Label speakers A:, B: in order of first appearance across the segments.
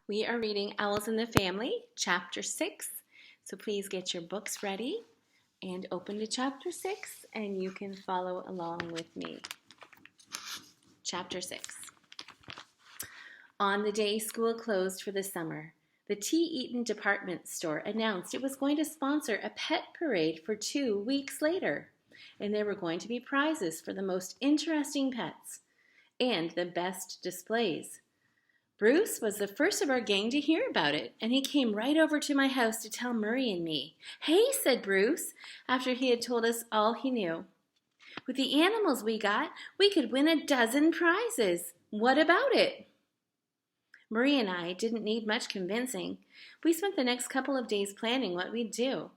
A: We are reading Owls in the Family, Chapter 6. So please get your books ready and open to Chapter 6, and you can follow along with me. Chapter 6. On the day school closed for the summer, the Tea Eaton department store announced it was going to sponsor a pet parade for 2 weeks later, and there were going to be prizes for the most interesting pets and the best displays. Bruce was the first of our gang to hear about it, and he came right over to my house to tell Murray and me. "Hey," said Bruce, after he had told us all he knew. "With the animals we got, we could win a dozen prizes. What about it?" Murray and I didn't need much convincing. We spent the next couple of days planning what we'd do.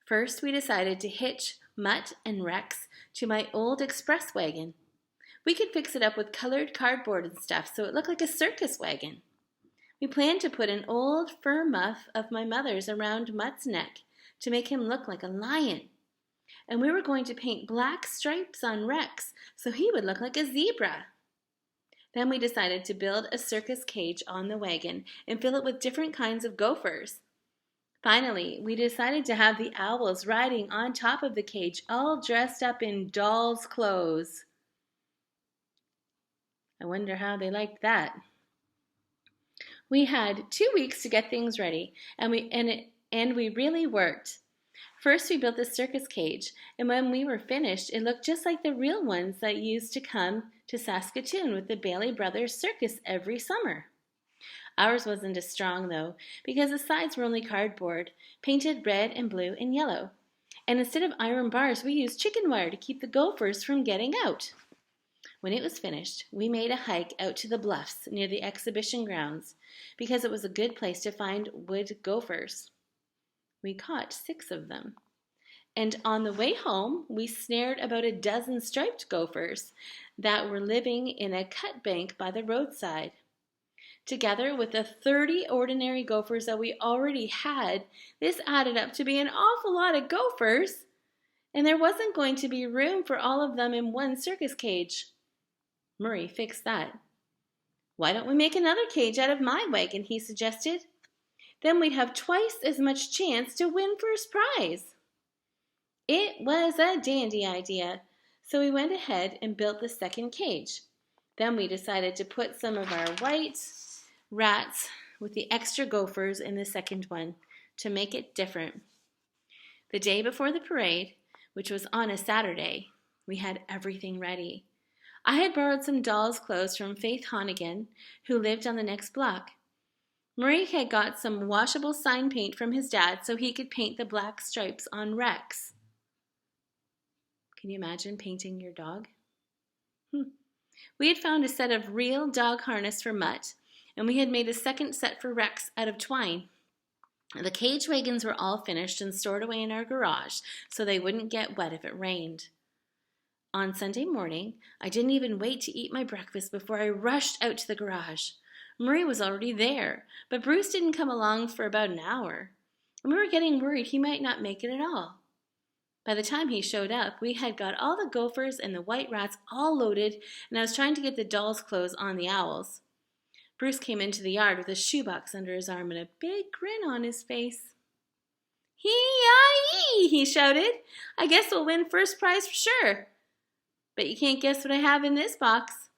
A: First, we decided to hitch Mutt and Rex to my old express wagon. We could fix it up with colored cardboard and stuff so it looked like a circus wagon. We planned to put an old fur muff of my mother's around Mutt's neck to make him look like a lion. And we were going to paint black stripes on Rex so he would look like a zebra. Then we decided to build a circus cage on the wagon and fill it with different kinds of gophers. Finally, we decided to have the owls riding on top of the cage, all dressed up in dolls' clothes. I wonder how they liked that. We had 2 weeks to get things ready, and we really worked. First, we built the circus cage, and when we were finished, it looked just like the real ones that used to come to Saskatoon with the Bailey Brothers Circus every summer. Ours wasn't as strong, though, because the sides were only cardboard, painted red and blue and yellow. And instead of iron bars, we used chicken wire to keep the gophers from getting out. When it was finished, we made a hike out to the bluffs near the exhibition grounds because it was a good place to find wood gophers. We caught 6 of them. And on the way home, we snared about a dozen striped gophers that were living in a cut bank by the roadside. Together with the 30 ordinary gophers that we already had, this added up to be an awful lot of gophers, and there wasn't going to be room for all of them in one circus cage. Murray fixed that. "Why don't we make another cage out of my wagon?" he suggested. "Then we'd have twice as much chance to win first prize." It was a dandy idea, so we went ahead and built the second cage. Then we decided to put some of our white rats with the extra gophers in the second one to make it different. The day before the parade, which was on a Saturday, we had everything ready. I had borrowed some doll's clothes from Faith Honnigan, who lived on the next block. Murray had got some washable sign paint from his dad so he could paint the black stripes on Rex. Can you imagine painting your dog? We had found a set of real dog harness for Mutt, and we had made a second set for Rex out of twine. The cage wagons were all finished and stored away in our garage so they wouldn't get wet if it rained. On Sunday morning, I didn't even wait to eat my breakfast before I rushed out to the garage. Murray was already there, but Bruce didn't come along for about an hour, and we were getting worried he might not make it at all. By the time he showed up, we had got all the gophers and the white rats all loaded, and I was trying to get the dolls' clothes on the owls. Bruce came into the yard with a shoebox under his arm and a big grin on his face. "Hee-yah-yee!" he shouted. "I guess we'll win first prize for sure. But you can't guess what I have in this box."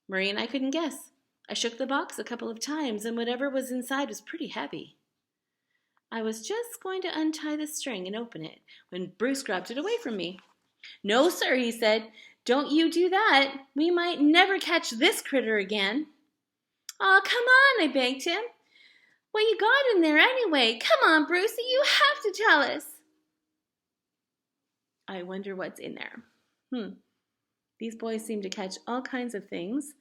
A: Murray and I couldn't guess. I shook the box a couple of times, and whatever was inside was pretty heavy. I was just going to untie the string and open it when Bruce grabbed it away from me. "No, sir," he said. "Don't you do that. We might never catch this critter again." "Aw, come on," I begged him. "What you got in there anyway? Come on, Brucey, you have to tell us." I wonder what's in there. These boys seem to catch all kinds of things.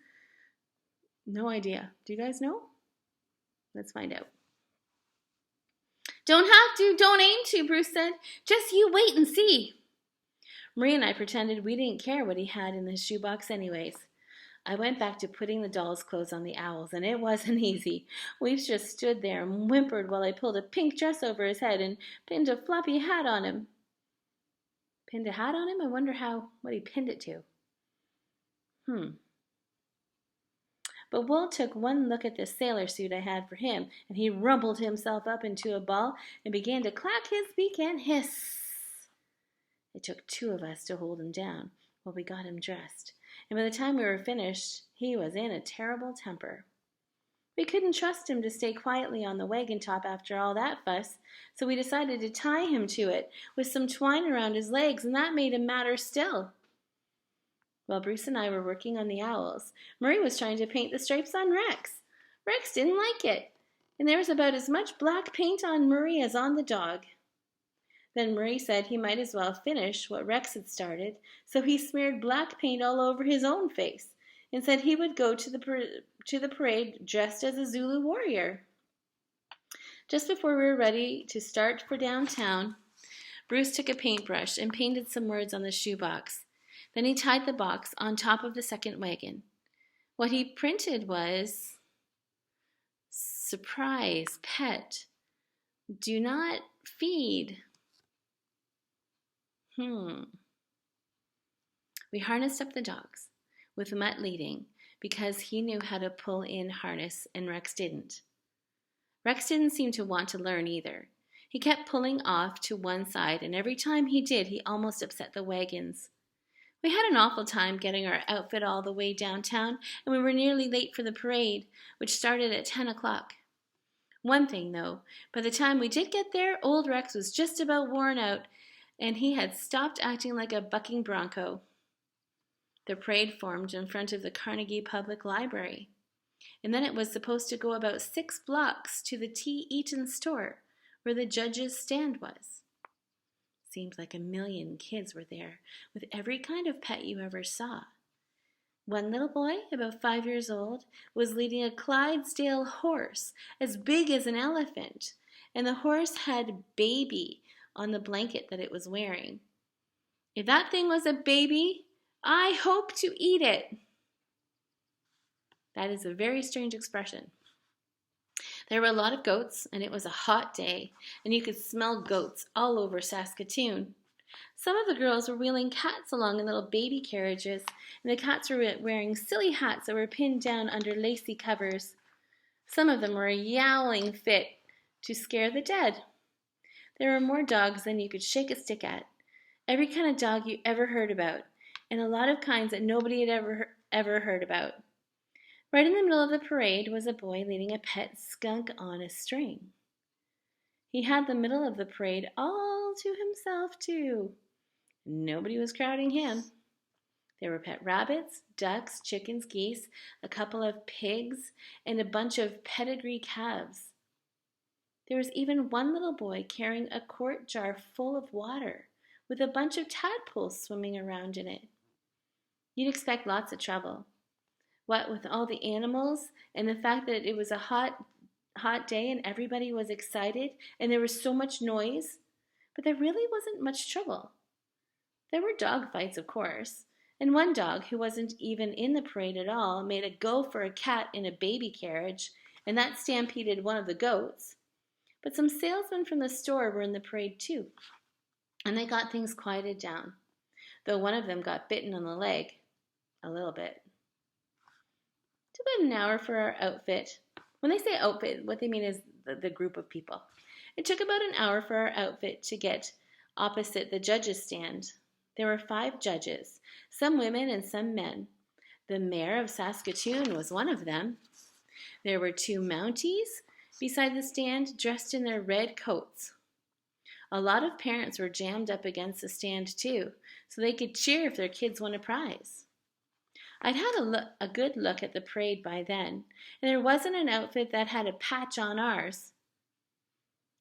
A: No idea. Do you guys know? Let's find out. "Don't have to, don't aim to," Bruce said. "Just you wait and see." Marie and I pretended we didn't care what he had in his shoebox anyways. I went back to putting the dolls' clothes on the owls, and it wasn't easy. We just stood there and whimpered while I pulled a pink dress over his head and pinned a floppy hat on him. Pinned a hat on him? I wonder what he pinned it to. But Wool took one look at the sailor suit I had for him, and he rumpled himself up into a ball and began to clack his beak and hiss. It took 2 of us to hold him down while we got him dressed, and by the time we were finished, he was in a terrible temper. We couldn't trust him to stay quietly on the wagon top after all that fuss, so we decided to tie him to it with some twine around his legs, and that made him madder still. While Bruce and I were working on the owls, Murray was trying to paint the stripes on Rex. Rex didn't like it, and there was about as much black paint on Murray as on the dog. Then Murray said he might as well finish what Rex had started, so he smeared black paint all over his own face and said he would go to the parade dressed as a Zulu warrior. Just before we were ready to start for downtown, Bruce took a paintbrush and painted some words on the shoebox. Then he tied the box on top of the second wagon. What he printed was, "Surprise, pet. Do not feed." We harnessed up the dogs, with Mutt leading, because he knew how to pull in harness and Rex didn't. Rex didn't seem to want to learn either. He kept pulling off to one side, and every time he did, he almost upset the wagons. We had an awful time getting our outfit all the way downtown, and we were nearly late for the parade, which started at 10 o'clock. One thing, though, by the time we did get there, old Rex was just about worn out, and he had stopped acting like a bucking bronco. The parade formed in front of the Carnegie Public Library, and then it was supposed to go about 6 blocks to the T. Eaton store, where the judge's stand was. Seems like 1,000,000 kids were there, with every kind of pet you ever saw. One little boy, about 5 years old, was leading a Clydesdale horse as big as an elephant, and the horse had "baby" on the blanket that it was wearing. If that thing was a baby, I hope to eat it. That is a very strange expression. There were a lot of goats, and it was a hot day, and you could smell goats all over Saskatoon. Some of the girls were wheeling cats along in little baby carriages, and the cats were wearing silly hats that were pinned down under lacy covers. Some of them were yowling fit to scare the dead. There were more dogs than you could shake a stick at. Every kind of dog you ever heard about, and a lot of kinds that nobody had ever heard about. Right in the middle of the parade was a boy leading a pet skunk on a string. He had the middle of the parade all to himself, too. Nobody was crowding him. There were pet rabbits, ducks, chickens, geese, a couple of pigs, and a bunch of pedigree calves. There was even one little boy carrying a quart jar full of water, with a bunch of tadpoles swimming around in it. You'd expect lots of trouble. What with all the animals and the fact that it was a hot day and everybody was excited and there was so much noise, but there really wasn't much trouble. There were dog fights, of course, and one dog who wasn't even in the parade at all made a go for a cat in a baby carriage, and that stampeded one of the goats. But some salesmen from the store were in the parade too, and they got things quieted down, though one of them got bitten on the leg a little bit. It took about an hour for our outfit. When they say outfit, what they mean is the group of people. It took about an hour for our outfit to get opposite the judges' stand. There were 5 judges, some women and some men. The mayor of Saskatoon was one of them. There were 2 Mounties beside the stand, dressed in their red coats. A lot of parents were jammed up against the stand too, so they could cheer if their kids won a prize. I'd had a good look at the parade by then, and there wasn't an outfit that had a patch on ours.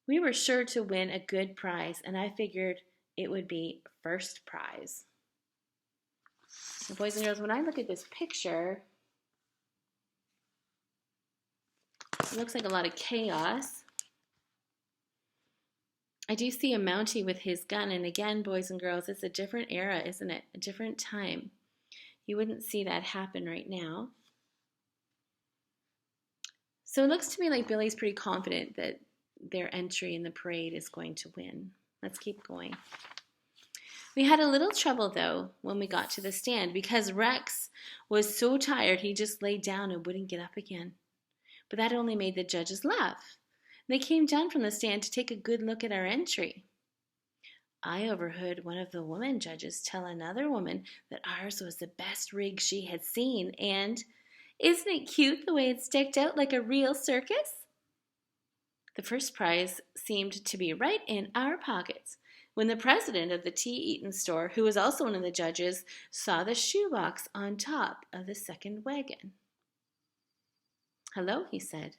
A: We were sure to win a good prize, and I figured it would be first prize. So boys and girls, when I look at this picture, it looks like a lot of chaos. I do see a Mountie with his gun, and again, boys and girls, it's a different era, isn't it? A different time. You wouldn't see that happen right now. So it looks to me like Billy's pretty confident that their entry in the parade is going to win. Let's keep going. We had a little trouble, though, when we got to the stand because Rex was so tired he just lay down and wouldn't get up again. But that only made the judges laugh. They came down from the stand to take a good look at our entry. I overheard one of the woman judges tell another woman that ours was the best rig she had seen, and isn't it cute the way it sticked out like a real circus? The first prize seemed to be right in our pockets when the president of the Tea Eaton store, who was also one of the judges, saw the shoebox on top of the second wagon. "Hello," he said.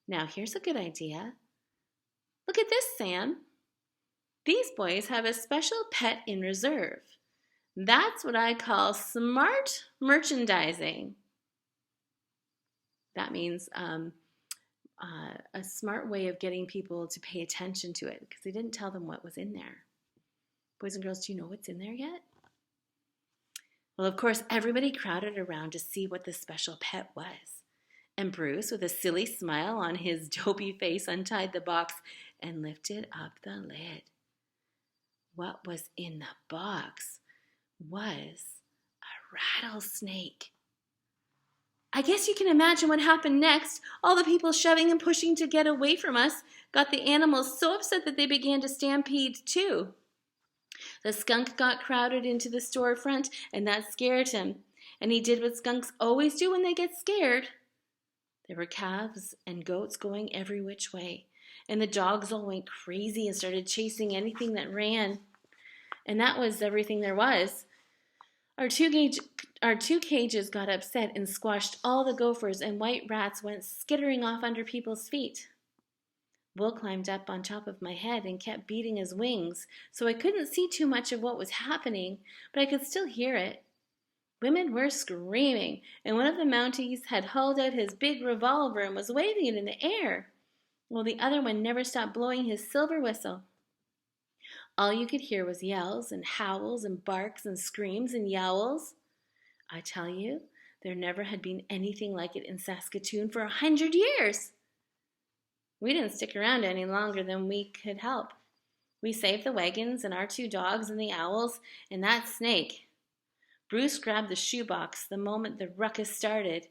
A: "Now here's a good idea. Look at this, Sam. These boys have a special pet in reserve. That's what I call smart merchandising." That means a smart way of getting people to pay attention to it because they didn't tell them what was in there. Boys and girls, do you know what's in there yet? Well, of course, everybody crowded around to see what the special pet was. And Bruce, with a silly smile on his dopey face, untied the box and lifted up the lid. What was in the box was a rattlesnake. I guess you can imagine what happened next. All the people shoving and pushing to get away from us got the animals so upset that they began to stampede too. The skunk got crowded into the storefront, and that scared him. And he did what skunks always do when they get scared. There were calves and goats going every which way, and the dogs all went crazy and started chasing anything that ran. And that was everything there was. Our two cages got upset and squashed all the gophers, and white rats went skittering off under people's feet. Will climbed up on top of my head and kept beating his wings, so I couldn't see too much of what was happening, but I could still hear it. Women were screaming, and one of the Mounties had hauled out his big revolver and was waving it in the air, while the other one never stopped blowing his silver whistle. All you could hear was yells and howls and barks and screams and yowls. I tell you, there never had been anything like it in Saskatoon for 100 years. We didn't stick around any longer than we could help. We saved the wagons and our two dogs and the owls and that snake. Bruce grabbed the shoebox the moment the ruckus started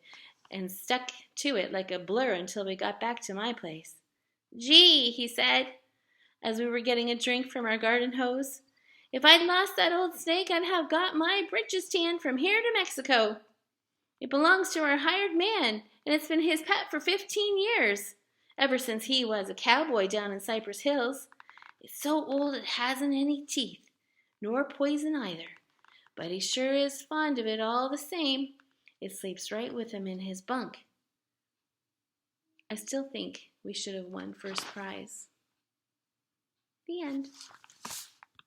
A: and stuck to it like a blur until we got back to my place. "Gee," he said, as we were getting a drink from our garden hose, "if I'd lost that old snake, I'd have got my britches tanned from here to Mexico. It belongs to our hired man, and it's been his pet for 15 years, ever since he was a cowboy down in Cypress Hills. It's so old it hasn't any teeth, nor poison either, but he sure is fond of it all the same. It sleeps right with him in his bunk." I still think we should have won first prize. The end.